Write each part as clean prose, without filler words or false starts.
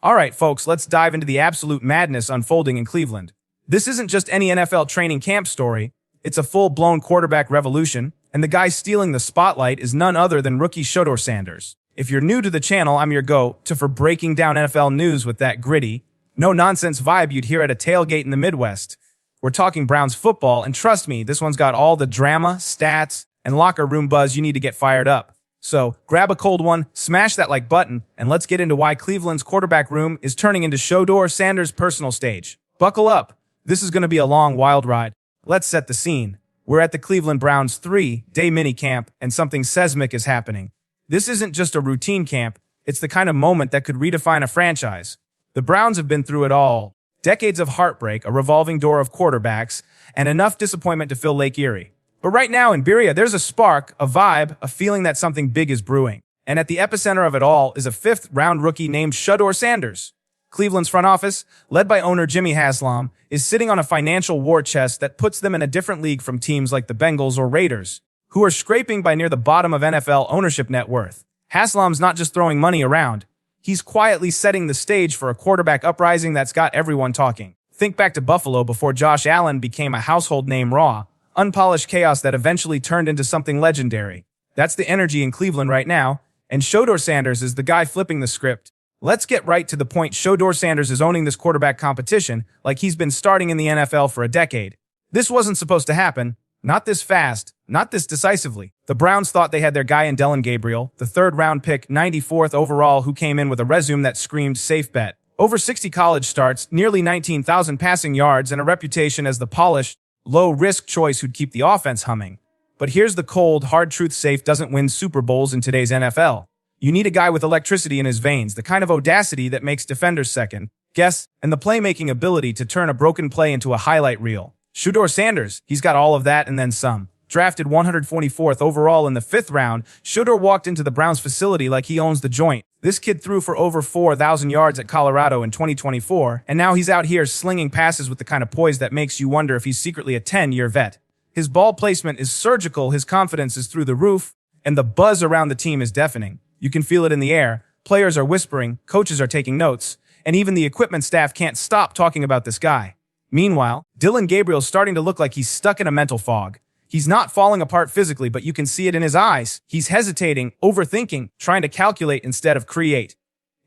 All right, folks, let's dive into the absolute madness unfolding in Cleveland. This isn't just any NFL training camp story. It's a full-blown quarterback revolution, and the guy stealing the spotlight is none other than rookie Shedeur Sanders. If you're new to the channel, I'm your go-to for breaking down NFL news with that gritty, no-nonsense vibe you'd hear at a tailgate in the Midwest. We're talking Browns football, and trust me, this one's got all the drama, stats, and locker room buzz you need to get fired up. So, grab a cold one, smash that like button, and let's get into why Cleveland's quarterback room is turning into Shedeur Sanders' personal stage. Buckle up. This is going to be a long, wild ride. Let's set the scene. We're at the Cleveland Browns' 3-day minicamp, and something seismic is happening. This isn't just a routine camp. It's the kind of moment that could redefine a franchise. The Browns have been through it all. Decades of heartbreak, a revolving door of quarterbacks, and enough disappointment to fill Lake Erie. But right now in Berea, there's a spark, a vibe, a feeling that something big is brewing. And at the epicenter of it all is a fifth-round rookie named Shedeur Sanders. Cleveland's front office, led by owner Jimmy Haslam, is sitting on a financial war chest that puts them in a different league from teams like the Bengals or Raiders, who are scraping by near the bottom of NFL ownership net worth. Haslam's not just throwing money around. He's quietly setting the stage for a quarterback uprising that's got everyone talking. Think back to Buffalo before Josh Allen became a household name raw. Unpolished chaos that eventually turned into something legendary. That's the energy in Cleveland right now, and Shedeur Sanders is the guy flipping the script. Let's get right to the point. Shedeur Sanders is owning this quarterback competition like he's been starting in the NFL for a decade. This wasn't supposed to happen. Not this fast. Not this decisively. The Browns thought they had their guy in Dillon Gabriel, the third-round pick, 94th overall, who came in with a resume that screamed safe bet. Over 60 college starts, nearly 19,000 passing yards, and a reputation as the polished, low-risk choice who'd keep the offense humming. But here's the cold, hard truth: safe doesn't win Super Bowls in today's NFL. You need a guy with electricity in his veins, the kind of audacity that makes defenders second guess, and the playmaking ability to turn a broken play into a highlight reel. Shedeur Sanders, he's got all of that and then some. Drafted 124th overall in the 5th round, Shedeur walked into the Browns facility like he owns the joint. This kid threw for over 4,000 yards at Colorado in 2024, and now he's out here slinging passes with the kind of poise that makes you wonder if he's secretly a 10-year vet. His ball placement is surgical, his confidence is through the roof, and the buzz around the team is deafening. You can feel it in the air. Players are whispering, coaches are taking notes, and even the equipment staff can't stop talking about this guy. Meanwhile, Dillon Gabriel's starting to look like he's stuck in a mental fog. He's not falling apart physically, but you can see it in his eyes. He's hesitating, overthinking, trying to calculate instead of create.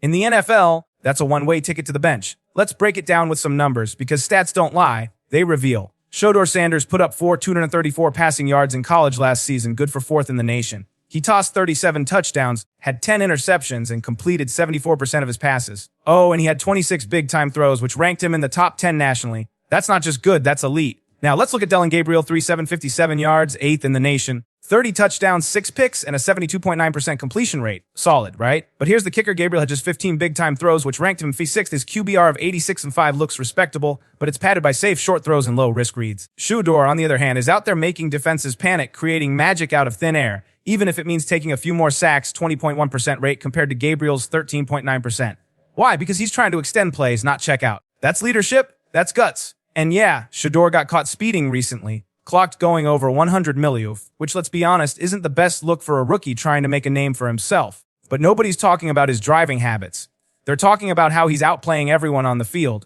In the NFL, that's a one-way ticket to the bench. Let's break it down with some numbers, because stats don't lie, they reveal. Shedeur Sanders put up 234 passing yards in college last season, good for 4th in the nation. He tossed 37 touchdowns, had 10 interceptions, and completed 74% of his passes. Oh, and he had 26 big-time throws, which ranked him in the top 10 nationally. That's not just good, that's elite. Now, let's look at Dillon Gabriel, 757 yards, 8th in the nation. 30 touchdowns, 6 picks, and a 72.9% completion rate. Solid, right? But here's the kicker. Gabriel had just 15 big-time throws, which ranked him 6th. His QBR of 86.5 looks respectable, but it's padded by safe, short throws and low-risk reads. Shedeur, on the other hand, is out there making defenses panic, creating magic out of thin air, even if it means taking a few more sacks, 20.1% rate compared to Gabriel's 13.9%. Why? Because he's trying to extend plays, not check out. That's leadership. That's guts. And yeah, Shedeur got caught speeding recently, clocked going over 100 miles, which, let's be honest, isn't the best look for a rookie trying to make a name for himself. But nobody's talking about his driving habits. They're talking about how he's outplaying everyone on the field.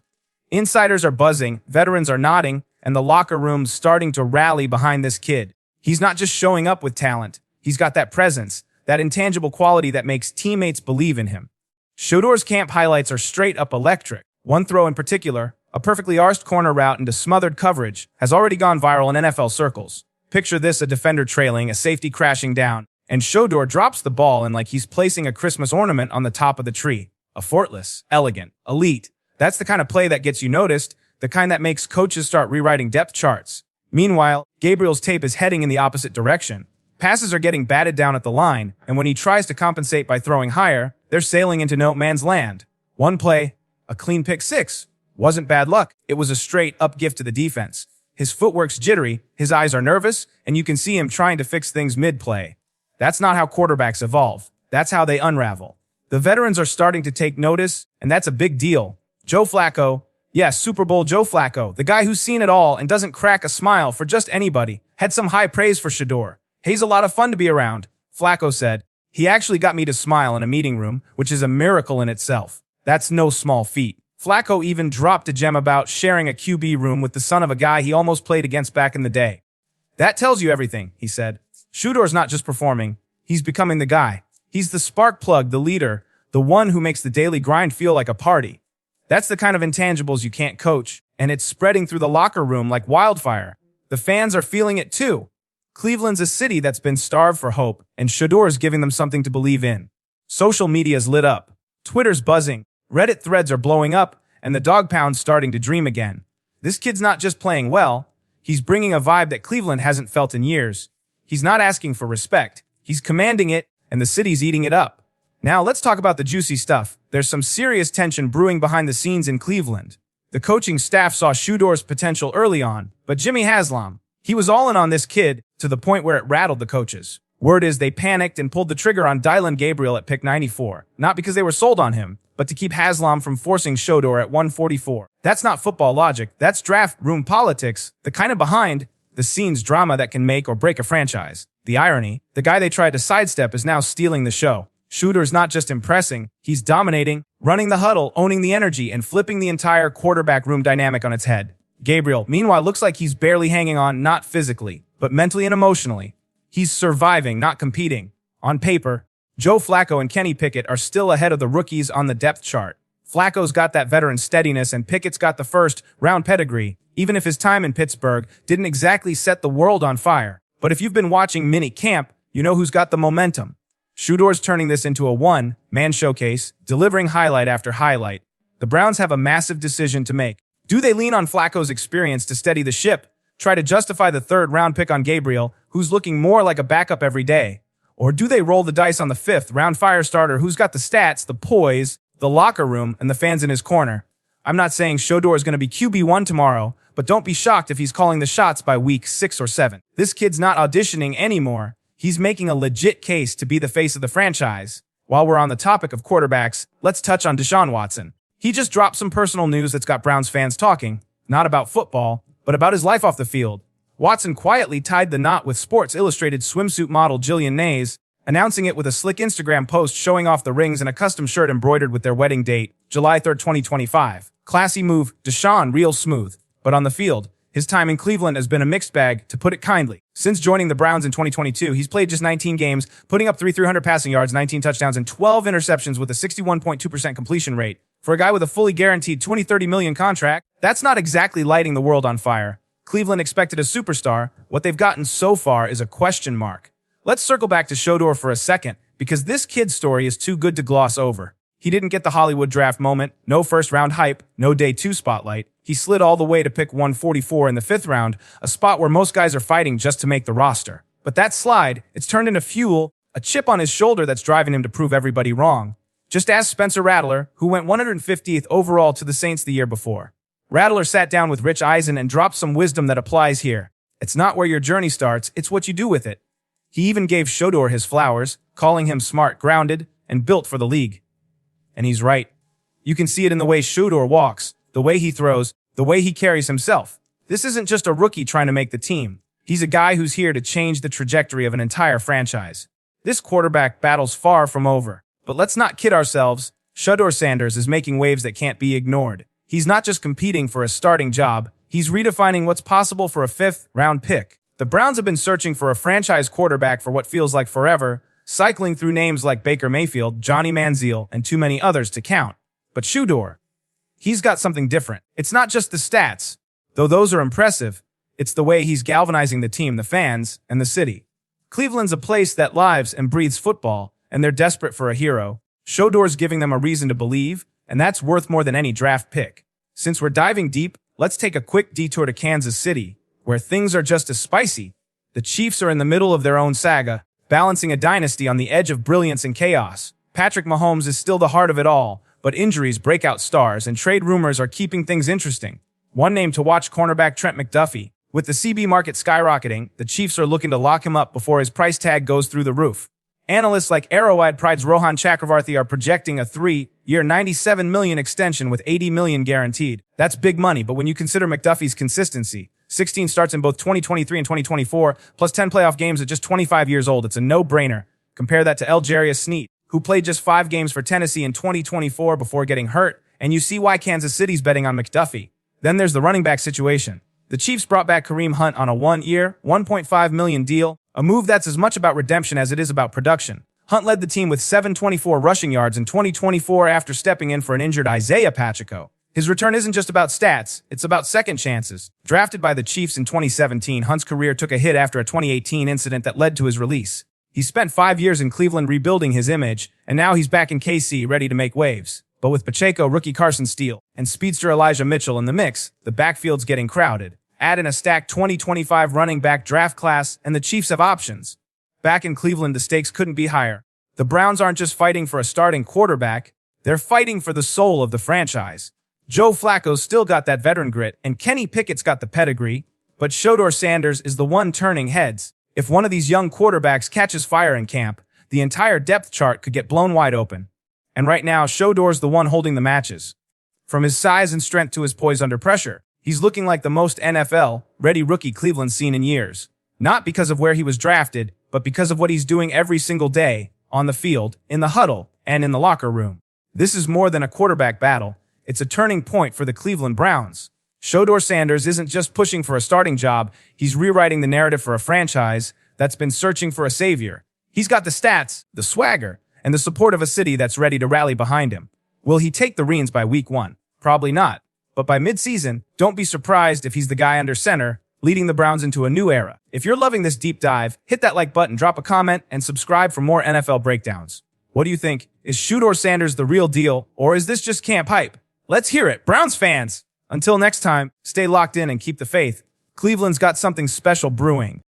Insiders are buzzing, veterans are nodding, and the locker room's starting to rally behind this kid. He's not just showing up with talent. He's got that presence, that intangible quality that makes teammates believe in him. Shedeur's camp highlights are straight up electric. One throw in particular, a perfectly arsed corner route into smothered coverage, has already gone viral in NFL circles. Picture this: a defender trailing, a safety crashing down, and Shedeur drops the ball and like he's placing a Christmas ornament on the top of the tree. Effortless, elegant, elite. That's the kind of play that gets you noticed, the kind that makes coaches start rewriting depth charts. Meanwhile, Gabriel's tape is heading in the opposite direction. Passes are getting batted down at the line, and when he tries to compensate by throwing higher, they're sailing into no man's land. One play, a clean pick six. Wasn't bad luck. It was a straight-up gift to the defense. His footwork's jittery, his eyes are nervous, and you can see him trying to fix things mid-play. That's not how quarterbacks evolve. That's how they unravel. The veterans are starting to take notice, and that's a big deal. Joe Flacco, yes, Super Bowl Joe Flacco, the guy who's seen it all and doesn't crack a smile for just anybody, had some high praise for Shedeur. He's a lot of fun to be around, Flacco said. He actually got me to smile in a meeting room, which is a miracle in itself. That's no small feat. Flacco even dropped a gem about sharing a QB room with the son of a guy he almost played against back in the day. That tells you everything, he said. Shedeur's not just performing, he's becoming the guy. He's the spark plug, the leader, the one who makes the daily grind feel like a party. That's the kind of intangibles you can't coach, and it's spreading through the locker room like wildfire. The fans are feeling it too. Cleveland's a city that's been starved for hope, and Shedeur's giving them something to believe in. Social media's lit up. Twitter's buzzing. Reddit threads are blowing up, and the dog pound's starting to dream again. This kid's not just playing well, he's bringing a vibe that Cleveland hasn't felt in years. He's not asking for respect. He's commanding it, and the city's eating it up. Now let's talk about the juicy stuff. There's some serious tension brewing behind the scenes in Cleveland. The coaching staff saw Shedeur's potential early on, but Jimmy Haslam, he was all in on this kid to the point where it rattled the coaches. Word is they panicked and pulled the trigger on Dillon Gabriel at pick 94, not because they were sold on him, but to keep Haslam from forcing Shedeur at 144. That's not football logic, that's draft room politics, the kind of behind-the-scenes drama that can make or break a franchise. The irony, the guy they tried to sidestep is now stealing the show. Shedeur's not just impressing, he's dominating, running the huddle, owning the energy, and flipping the entire quarterback room dynamic on its head. Gabriel, meanwhile, looks like he's barely hanging on, not physically, but mentally and emotionally. He's surviving, not competing. On paper, Joe Flacco and Kenny Pickett are still ahead of the rookies on the depth chart. Flacco's got that veteran steadiness and Pickett's got the first-round pedigree, even if his time in Pittsburgh didn't exactly set the world on fire. But if you've been watching mini camp, you know who's got the momentum. Shedeur's turning this into a one-man showcase, delivering highlight after highlight. The Browns have a massive decision to make. Do they lean on Flacco's experience to steady the ship, try to justify the third-round pick on Gabriel, who's looking more like a backup every day? Or do they roll the dice on the fifth-round fire starter who's got the stats, the poise, the locker room, and the fans in his corner? I'm not saying Shedeur is going to be QB1 tomorrow, but don't be shocked if he's calling the shots by week 6 or 7. This kid's not auditioning anymore. He's making a legit case to be the face of the franchise. While we're on the topic of quarterbacks, let's touch on Deshaun Watson. He just dropped some personal news that's got Browns fans talking, not about football, but about his life off the field. Watson quietly tied the knot with Sports Illustrated swimsuit model Jillian Nays, announcing it with a slick Instagram post showing off the rings and a custom shirt embroidered with their wedding date, July 3, 2025. Classy move, Deshaun real smooth. But on the field, his time in Cleveland has been a mixed bag, to put it kindly. Since joining the Browns in 2022, he's played just 19 games, putting up 300 passing yards, 19 touchdowns, and 12 interceptions with a 61.2% completion rate. For a guy with a fully guaranteed $20-30 million contract, that's not exactly lighting the world on fire. Cleveland expected a superstar. What they've gotten so far is a question mark. Let's circle back to Shedeur for a second, because this kid's story is too good to gloss over. He didn't get the Hollywood draft moment, no first-round hype, no day 2 spotlight. He slid all the way to pick 144 in the 5th round, a spot where most guys are fighting just to make the roster. But that slide, it's turned into fuel, a chip on his shoulder that's driving him to prove everybody wrong. Just ask Spencer Rattler, who went 150th overall to the Saints the year before. Rattler sat down with Rich Eisen and dropped some wisdom that applies here. It's not where your journey starts, it's what you do with it. He even gave Shedeur his flowers, calling him smart, grounded, and built for the league. And he's right. You can see it in the way Shedeur walks, the way he throws, the way he carries himself. This isn't just a rookie trying to make the team. He's a guy who's here to change the trajectory of an entire franchise. This quarterback battle's far from over. But let's not kid ourselves. Shedeur Sanders is making waves that can't be ignored. He's not just competing for a starting job, he's redefining what's possible for a 5th-round pick. The Browns have been searching for a franchise quarterback for what feels like forever, cycling through names like Baker Mayfield, Johnny Manziel, and too many others to count. But Shedeur, he's got something different. It's not just the stats, though those are impressive. It's the way he's galvanizing the team, the fans, and the city. Cleveland's a place that lives and breathes football, and they're desperate for a hero. Shedeur's giving them a reason to believe, and that's worth more than any draft pick. Since we're diving deep, let's take a quick detour to Kansas City, where things are just as spicy. The Chiefs are in the middle of their own saga, balancing a dynasty on the edge of brilliance and chaos. Patrick Mahomes is still the heart of it all, but injuries break out stars, and trade rumors are keeping things interesting. One name to watch, cornerback Trent McDuffie. With the CB market skyrocketing, the Chiefs are looking to lock him up before his price tag goes through the roof. Analysts like Arrowhead Pride's Rohan Chakravarthy are projecting a 3-year $97 million extension with $80 million guaranteed. That's big money, but when you consider McDuffie's consistency, 16 starts in both 2023 and 2024, plus 10 playoff games at just 25 years old, it's a no-brainer. Compare that to L'Jarius Sneed, who played just 5 games for Tennessee in 2024 before getting hurt, and you see why Kansas City's betting on McDuffie. Then there's the running back situation. The Chiefs brought back Kareem Hunt on a 1-year, $1.5 million deal, a move that's as much about redemption as it is about production. Hunt led the team with 724 rushing yards in 2024 after stepping in for an injured Isaiah Pacheco. His return isn't just about stats, it's about second chances. Drafted by the Chiefs in 2017, Hunt's career took a hit after a 2018 incident that led to his release. He spent 5 years in Cleveland rebuilding his image, and now he's back in KC ready to make waves. But with Pacheco, rookie Carson Steele, and speedster Elijah Mitchell in the mix, the backfield's getting crowded. Add in a stacked 2025 running back draft class, and the Chiefs have options. Back in Cleveland, the stakes couldn't be higher. The Browns aren't just fighting for a starting quarterback, they're fighting for the soul of the franchise. Joe Flacco's still got that veteran grit, and Kenny Pickett's got the pedigree, but Shedeur Sanders is the one turning heads. If one of these young quarterbacks catches fire in camp, the entire depth chart could get blown wide open. And right now, Shedeur's the one holding the matches. From his size and strength to his poise under pressure, he's looking like the most NFL-ready rookie Cleveland's seen in years. Not because of where he was drafted, but because of what he's doing every single day, on the field, in the huddle, and in the locker room. This is more than a quarterback battle. It's a turning point for the Cleveland Browns. Shedeur Sanders isn't just pushing for a starting job, he's rewriting the narrative for a franchise that's been searching for a savior. He's got the stats, the swagger, and the support of a city that's ready to rally behind him. Will he take the reins by week 1? Probably not. But by mid-season, don't be surprised if he's the guy under center, leading the Browns into a new era. If you're loving this deep dive, hit that like button, drop a comment, and subscribe for more NFL breakdowns. What do you think? Is Shedeur Sanders the real deal, or is this just camp hype? Let's hear it, Browns fans! Until next time, stay locked in and keep the faith. Cleveland's got something special brewing.